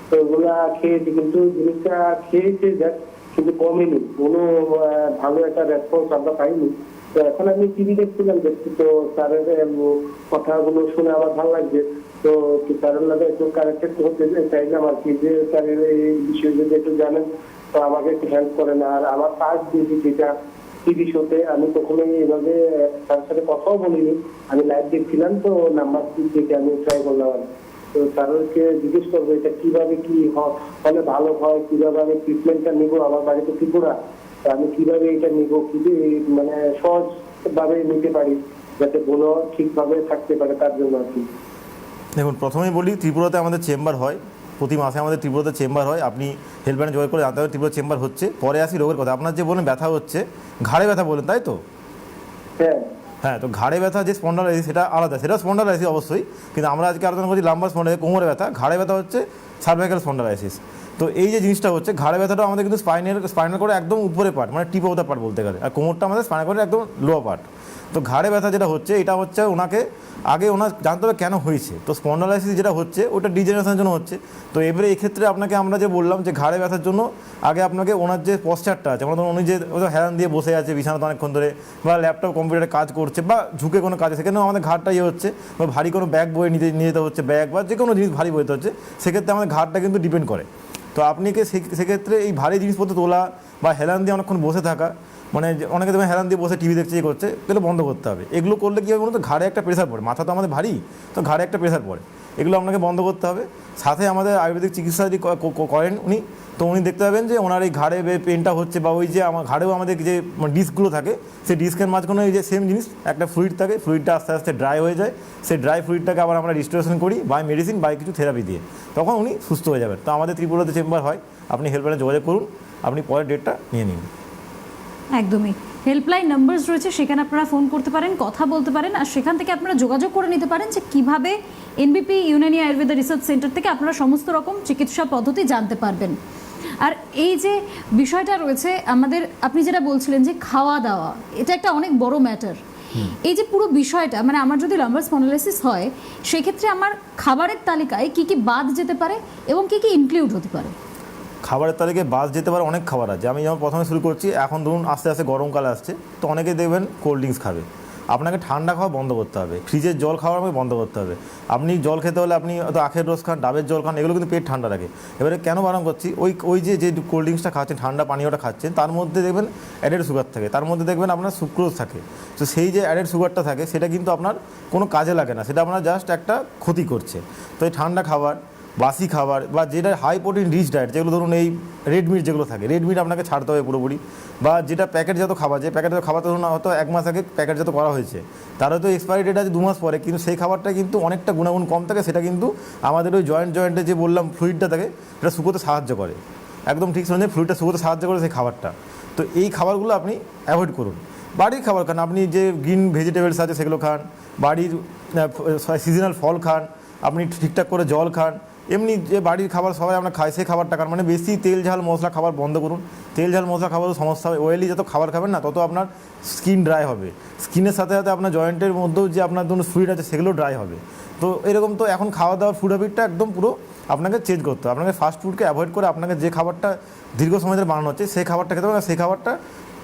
তো ওগুলা খেয়েছি, কিন্তু জিনিসটা খেয়েছে যাক, কিন্তু কমেনি, কোনো ভালো একটা রেসপন্স আমরা পাইনি। তো এখন আমি টিভি দেখছিলাম, দেখছি তো স্যারের কথাগুলো শুনে আমার ভালো লাগছে। তো স্যারের লাগে একটু কানেক্টেড করতে চাইলাম আর কি, যে স্যারের এই বিষয়ে যদি একটু জানেন তো আমাকে একটু হেল্প করেন। আর আমার ফার্স্ট ডিউটি যেটা টিভি শোতে, আমি কখনোই এভাবে তার সাথে কথাও বলিনি, আমি লাইভ দেখছিলাম, তো নাম্বার থেকে আমি ট্রাই করলাম। তো স্যারকে জিজ্ঞেস করবো এটা কিভাবে কি হলে ভালো হয়, কিভাবে আমি ট্রিটমেন্টটা নিবো। আমার বাড়িতে ত্রিপুরা, আমি কিভাবে এটা নিব, মানে সহজ ভাবে নিতে পারি, যাতে বোনও ঠিকভাবে থাকতে পারে, তার জন্য আর কি। দেখুন, প্রথমেই বলি, ত্রিপুরাতে আমাদের চেম্বার হয়, প্রতি মাসে আমাদের ত্রিপুরাতে চেম্বার হয়। আপনি হেল্পলাইনে যোগাযোগ করে জানতে হবে ত্রিপুরা চেম্বার হচ্ছে। পরে আসি রোগের কথা। আপনার যে বলেন ব্যথা হচ্ছে, ঘাড়ে ব্যথা বলেন, তাই তো? হ্যাঁ হ্যাঁ, তো ঘাড়ে ব্যথা যে স্পন্ডালাইসিস, সেটা আলাদা, সেটা স্পন্ডালাইসিস অবশ্যই, কিন্তু আমরা আজকে আলোচনা করছি লাম্বার স্পন্ডালাইসিস, কোমরে ব্যথা। ঘাড়ে ব্যথা হচ্ছে সার্ভাইকাল স্পন্ডালাইসিস। তো এই যে জিনিসটা হচ্ছে, ঘাড়ে ব্যথাটা আমাদের কিন্তু স্পাইনাল করে একদম উপরে পার্ট, মানে টিপ অফ দ্য পার্ট বলতে গেলে, আর কোমরটা আমাদের স্পাইনাল করে একদম লোয়ার পার্ট। তো ঘাড়ে ব্যথা যেটা হচ্ছে, এটা হচ্ছে ওনাকে আগে ওনার জানতে হবে কেন হয়েছে। তো স্পন্ডালাইসিস যেটা হচ্ছে, ওটা ডিজেনারেশনের জন্য হচ্ছে। তো এবারে এক্ষেত্রে আপনাকে আমরা যে বললাম যে ঘাড়ে ব্যথার জন্য আগে আপনাকে ওনার যে পশ্চারটা আছে, মানে উনি যে হেলান দিয়ে বসে আছে বিছানাতে অনেকক্ষণ ধরে, বা ল্যাপটপ কম্পিউটারে কাজ করছে, বা ঝুঁকে কোনো কাজে, সেখানেও আমাদের ঘাড়টা ইয়ে হচ্ছে, বা ভারী কোনো ব্যাগ বয়ে নিয়ে যেতে হচ্ছে, ব্যাগ বা যে কোনো জিনিস ভারী বইতে হচ্ছে, সেক্ষেত্রে আমাদের ঘাড়টা কিন্তু ডিপেন্ড করে। তো আপনাকে সেক্ষেত্রে এই ভারী জিনিসপত্র তোলা বা হেলান দিয়ে অনেকক্ষণ বসে থাকা, মানে অনেকে দেখবেন হেলান দিয়ে বসে টিভি দেখছে, ইয়ে করছে, এগুলো বন্ধ করতে হবে। এগুলো করলে কী হবে বলুন তো, ঘাড়ে একটা প্রেশার পড়ে, মাথা তো আমাদের ভারী, তো ঘাড়ে একটা প্রেশার পড়ে, এগুলো আপনাকে বন্ধ করতে হবে। সাথে আমাদের আয়ুর্বেদিক চিকিৎসা যদি করেন উনি, তো উনি দেখতে পাবেন যে ওনার এই ঘাড়ে পেনটা হচ্ছে, বা ওই যে আমার ঘাড়েও আমাদের যে ডিস্কগুলো থাকে, সেই ডিস্কের মাঝখানে এই যে সেম জিনিস একটা ফ্লুইড থাকে, ফ্লুইডটা আস্তে আস্তে ড্রাই হয়ে যায়, সেই ড্রাই ফ্লুইডটাকে আবার আমরা রিস্টোরেশন করি বাই মেডিসিন, বাই কিছু থেরাপি দিয়ে, তখন উনি সুস্থ হয়ে যাবেন। তো আমাদের ত্রিপুরাতে চেম্বার হয়, আপনি হেল্পলাইনে যোগাযোগ করুন, আপনি পরের ডেটটা নিয়ে নিন। একদমই, হেল্পলাইন নাম্বারস রয়েছে, সেখানে আপনারা ফোন করতে পারেন, কথা বলতে পারেন, আর সেখান থেকে আপনারা যোগাযোগ করে নিতে পারেন যে কীভাবে এনবিপি ইউনানি আয়ুর্বেদা রিসার্চ সেন্টার থেকে আপনারা সমস্ত রকম চিকিৎসা পদ্ধতি জানতে পারবেন। আর এই যে বিষয়টা রয়েছে আমাদের, আপনি যেটা বলছিলেন যে খাওয়া দাওয়া, এটা একটা অনেক বড় ম্যাটার। এই যে পুরো বিষয়টা, মানে আমার যদি লাম্বার স্পন্ডালাইসিস হয়, সেক্ষেত্রে আমার খাবারের তালিকায় কি কি বাদ যেতে পারে এবং কি কি ইনক্লুড হতে পারে? খাবারের তালিকায় বাস যেতে পারে অনেক খাবার আছে। আমি যেমন প্রথমে শুরু করছি, এখন ধরুন আস্তে আস্তে গরমকালে আসছে, তো অনেকে দেখবেন কোল্ড ড্রিঙ্কস খাবে। আপনাকে ঠান্ডা খাওয়া বন্ধ করতে হবে, ফ্রিজের জল খাওয়া আমাকে বন্ধ করতে হবে। আপনি জল খেতে হলে আপনি হয়তো আখের রস খান, ডাবের জল খান, এগুলো কিন্তু পেট ঠান্ডা রাখে। এবারে কেন বারণ করছি, ওই যে কোল্ড ড্রিঙ্কসটা খাচ্ছেন, ঠান্ডা পানীয়টা খাচ্ছেন, তার মধ্যে দেখবেন অ্যাডেড সুগার থাকে, তার মধ্যে দেখবেন আপনার সুক্রোজ থাকে। তো সেই যে অ্যাডেড সুগারটা থাকে সেটা কিন্তু আপনার কোনো কাজে লাগে না, সেটা আপনার জাস্ট একটা ক্ষতি করছে। তো এই ঠান্ডা খাবার, বাসি খাবার বা যেটা হাই প্রোটিন রিচ ডায়েট, যেগুলো ধরুন এই রেড মিট যেগুলো থাকে, রেড মিট আপনাকে ছাড়তে হবে পুরোপুরি। বা যেটা প্যাকেটজাত খাবার, যে প্যাকেটজাত খাবার ধরুন হয়তো 1 মাস আগে প্যাকেটজাত করা হয়েছে, তার হয়তো এক্সপায়ারি ডেট আছে 2 মাস পরে, কিন্তু সেই খাবারটা কিন্তু অনেকটা গুণাগুণ কম থাকে। সেটা কিন্তু আমাদের ওই জয়েন্টে যে বললাম ফ্লুইডটা থাকে, সেটা শুকোতে সাহায্য করে। একদম ঠিক শুনে, ফ্লুইডটা শুকোতে সাহায্য করে সেই খাবারটা। তো এই খাবারগুলো আপনি অ্যাভয়েড করুন। বাড়ির খাবার খান, আপনি যে গ্রিন ভেজিটেবলস আছে সেগুলো খান, বাড়ির সিজনাল ফল খান, আপনি ঠিকঠাক করে জল খান। এমনি যে বাড়ির খাবার সবাই আমরা খাই, সেই খাবারটা খান। মানে বেশি তেল ঝাল মশলা খাবার বন্ধ করুন। তেল ঝাল মশলা খাবারও সমস্যা হবে। অয়েলি যত খাবার খাবেন না, তত আপনার স্কিন ড্রাই হবে। স্কিনের সাথে সাথে আপনার জয়েন্টের মধ্যেও যে আপনার ধরুন ফ্লুইড আছে সেগুলো ড্রাই হবে। তো এরকম তো এখন খাওয়া দাওয়ার ফুড হ্যাবিটটা একদম পুরো আপনাকে চেঞ্জ করতে হবে। আপনাকে ফাস্ট ফুডকে অ্যাভয়েড করে আপনাকে যে খাবারটা দীর্ঘ সময় ধরে বানানো হচ্ছে সেই খাবারটা খেতে হবে। সেই খাবারটা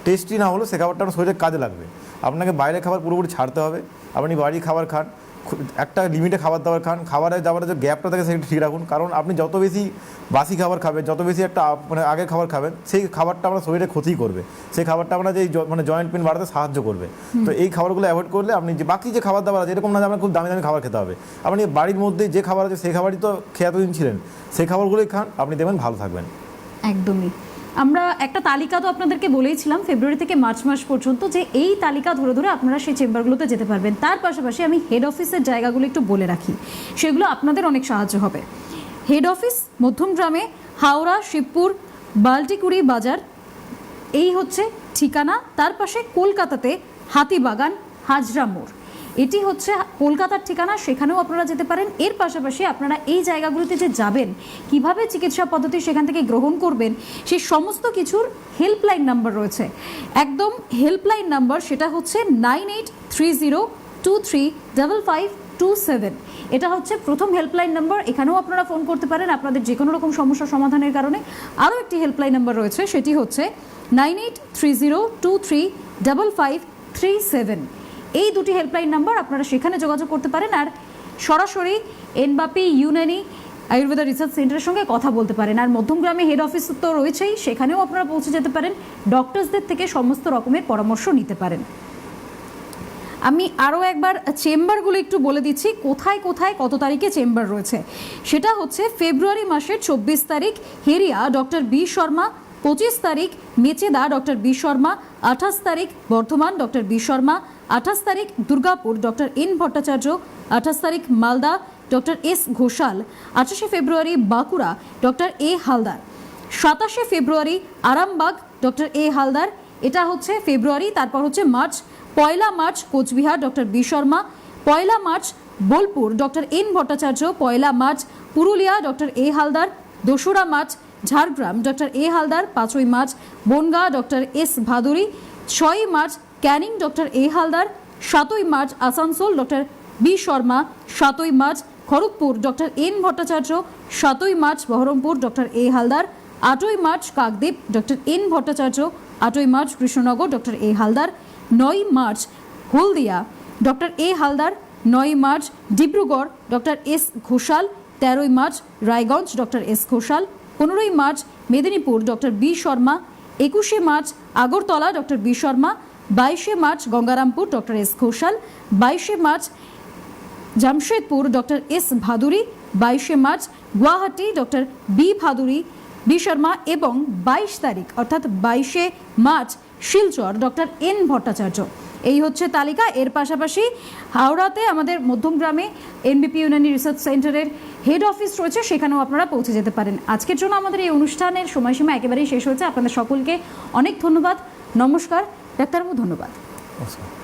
টেস্টি না হলেও সেই খাবারটা আপনার শরীরে কাজে লাগবে। আপনাকে বাইরের খাবার পুরোপুরি ছাড়তে হবে। আপনি বাড়ির খাবার খান, একটা লিমিটে খাবার দাবার খান। খাবারের দাবারের যে গ্যাপটা থাকে সেটা ঠিক রাখুন। কারণ আপনি যত বেশি বাসি খাবার খাবেন, যত বেশি একটা মানে আগের খাবার খাবেন, সেই খাবারটা আপনার শরীরে ক্ষতি করবে। সেই খাবারটা আপনার যে মানে জয়েন্ট পেন বাড়াতে সাহায্য করবে। তো এই খাবারগুলো অ্যাভয়েড করলে আপনি যে বাকি যে খাবার দাবার আছে, এরকম না যে আপনার খুব দামি দামি খাবার খেতে হবে। আপনি বাড়ির মধ্যে যে খাবার আছে সেই খাবারই তো খেয়ে এতদিন ছিলেন, সেই খাবারগুলোই খান, আপনি দেখবেন ভালো থাকবেন। একদমই। আমরা একটা তালিকা তো আপনাদেরকে বলেইছিলাম ফেব্রুয়ারি থেকে মার্চ মাস পর্যন্ত, যে এই তালিকা ধরে ধরে আপনারা সেই চেম্বারগুলোতে যেতে পারবেন। তার পাশাপাশি আমি হেড অফিসের জায়গাগুলো একটু বলে রাখি, সেগুলো আপনাদের অনেক সাহায্য হবে। হেড অফিস মধ্যমগ্রামে, হাওড়া, শিবপুর, বাল্টিকুড়ি বাজার, এই হচ্ছে ঠিকানা। তার পাশে কলকাতাতে হাতিবাগান, হাজরা মোড়, এটি হচ্ছে কলকাতার ঠিকানা, সেখানেও আপনারা যেতে পারেন। এর পাশাপাশি আপনারা এই জায়গাগুলোতে যে যাবেন, কিভাবে চিকিৎসা পদ্ধতি সেখান থেকে গ্রহণ করবেন, সেই সমস্ত কিছুর হেল্পলাইন নাম্বার রয়েছে, একদম হেল্পলাইন নাম্বার, সেটা হচ্ছে 9830235527। এটা হচ্ছে প্রথম হেল্পলাইন নাম্বার। এখানেও আপনারা ফোন করতে পারেন আপনাদের যে কোনো রকম সমস্যা সমাধানের কারণে। আরও একটি হেল্পলাইন নাম্বার রয়েছে, সেটি হচ্ছে 9830235537। এই দুটি হেল্পলাইন নাম্বার, আপনারা সেখানে যোগাযোগ করতে পারেন। আর সরাসরি এনবাপি ইউনানি আয়ুর্বেদা রিসার্চ সেন্টারের সঙ্গে কথা বলতে পারেন। আর মধ্যমগ্রামে হেড অফিস তো রয়েছেই, সেখানেও আপনারা পৌঁছে যেতে পারেন, ডক্টরসদের থেকে সমস্ত রকমের পরামর্শ নিতে পারেন। আমি আরও একবার চেম্বারগুলো একটু বলে দিচ্ছি, কোথায় কোথায় কত তারিখে চেম্বার রয়েছে। সেটা হচ্ছে ফেব্রুয়ারি মাসের 24 তারিখ হেরিয়া ডক্টর বি শর্মা, 25 তারিখ মেচেদা ডক্টর বি শর্মা, 28 তারিখ বর্ধমান ডক্টর বি শর্মা, 28 তারিখ দুর্গাপুর ডক্টর এন ভট্টাচার্য, 28 তারিখ মালদা ডক্টর এস ঘোষাল, 28শে February Bankura doctor A Haldar, 27শে February Arambagh doctor A Haldar, এটা হচ্ছে ফেব্রুয়ারি। তারপর হচ্ছে March, 1 March Coochbehar doctor B Sharma, 1 March Bolpur doctor N Bhattacharya, 1 March Purulia doctor A Haldar, 2রা March Jhargram doctor A Haldar, 5ই March Bongaon doctor S Bhaduri, 6ই March Canning doctor A Haldar, 7ই March Asansol doctor B Sharma, 7ই March Kharagpur doctor N Bhattacharya, 7ই March Baharampur doctor A Haldar, 8ই March Kakdwip doctor N Bhattacharya, 8ই March Krishnanagar doctor A Haldar, 9ই March Haldia doctor A Haldar, 9ই March Dibrugarh doctor S Ghoshal, 13ই March Raiganj doctor S Ghoshal, 15ই March Medinipur doctor B Sharma, 21শে March Agartala doctor B Sharma, 22শে March Gangarampur doctor S Ghoshal, 22শে March Jamshedpur doctor S Bhaduri, 22শে March Guwahati doctor B Bhaduri B Sharma এবং 22 তারিখ অর্থাৎ 22শে March Silchar doctor N Bhattacharya. এই হচ্ছে তালিকা। এর পাশাপাশি হাওড়াতে আমাদের মধ্যমগ্রামে এনবিপি ইউনানি রিসার্চ সেন্টারের হেড অফিস রয়েছে, সেখানেও আপনারা পৌঁছে যেতে পারেন। আজকের জন্য আমাদের এই অনুষ্ঠানের সময়সীমা একেবারেই শেষ হয়েছে। আপনাদের সকলকে অনেক ধন্যবাদ। নমস্কার ডাক্তারবাবু, ধন্যবাদ। নমস্কার।